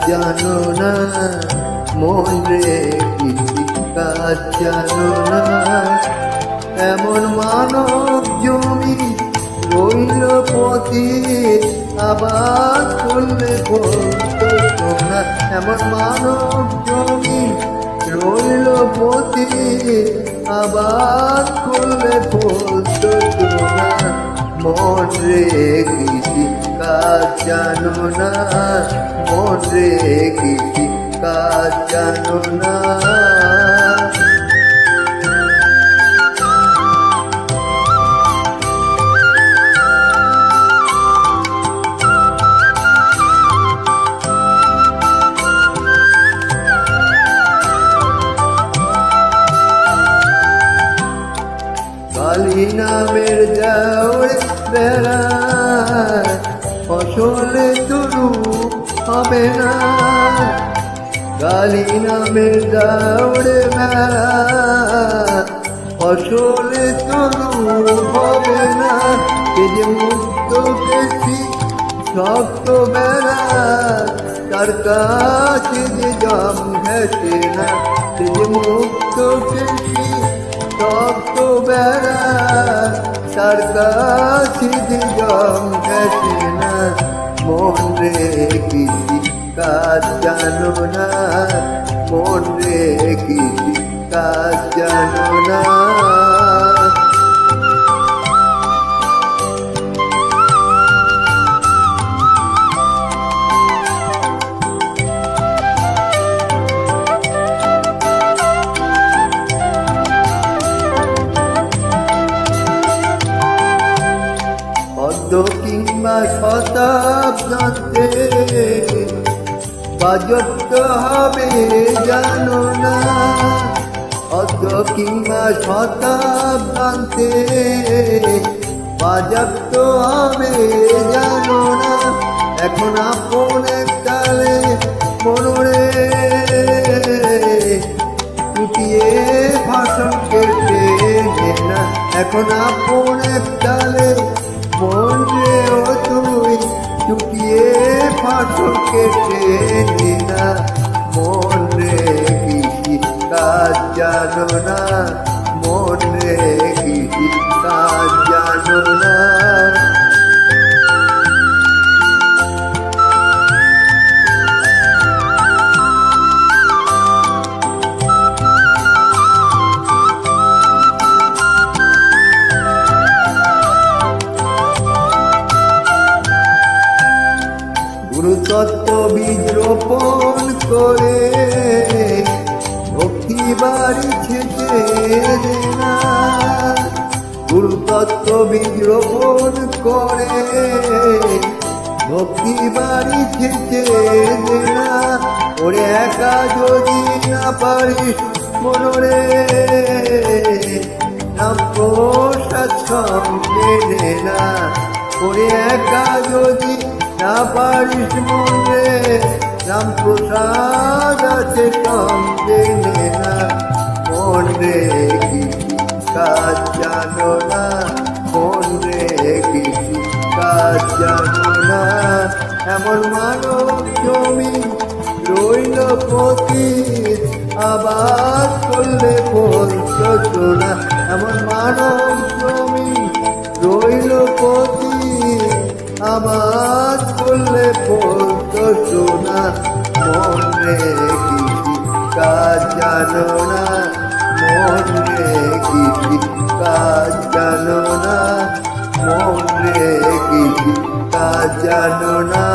জানো না, মন রে কৃষি কাজ জানো না। এমন মানব জমি রইল পথে, আবার করলে বলতো সোনা। এমন মানব জমি রইল পথে, আবার করলে বলতো সোনা। মন রে কৃষি কাজ জানো না, মন রে কৃষি কাজ জানো না। কালী নামের যাওরে বেড়ায়, ফসলে তরু হবে না। কালী নামের যাওরে বেড়ায়, ফসলে তরু হবে না। কে যে মুক্ত পেছি শক্ত বেড়া, তার কাছে যে জম ঘেটে না। কে যে মুক্ত পেছি শক্ত বেড়া, তার কাছে যে জম ঘেটে না। মন রে কৃষি কাজ জানো না, মন রে কৃষি কাজ জানো না। কিংবা শতাব্দীতে বাজত হবে জানো না। অর্ধ কিংবা শতাব্দীতে বাজত হবে জানো না। এখন আপন কালে মনরে টুটিয়ে ভাষণ কেটে না। এখন আপন কালে মন রে ও তুই টুকিয়ে ফাটল কেটে না। মন রে কৃষি কাজ জানো না, মন রে কৃষি কাজ জানো না। গুরুতত্ত্ব বীজ রোপণ করে ভক্তি বাড়ি ছেটে না। গুরুতত্ত্ব বীজ রোপণ করে ভক্তি বাড়ি ছেটে না। ওরে একা যদি না পারিস মনরে, নাম প্রসাদ সঙ্গে নে না। ওরে একা যদি না পারিস মনে, রাম প্রসাদ আছে সঙ্গে নে না। মন রে কৃষি কাজ জানো না, মন রে কৃষি কাজ জানো না। এমন মানব জমি রইল পতিত, আবার করলে বলতো সোনা। এমন মানব জমি রইল পতিত, আবাদ করলে বলতো সোনা। মন রে কৃষি কাজ জানো না, মন রে কৃষি কাজ জানো না, মন রে কৃষি কাজ জানো না।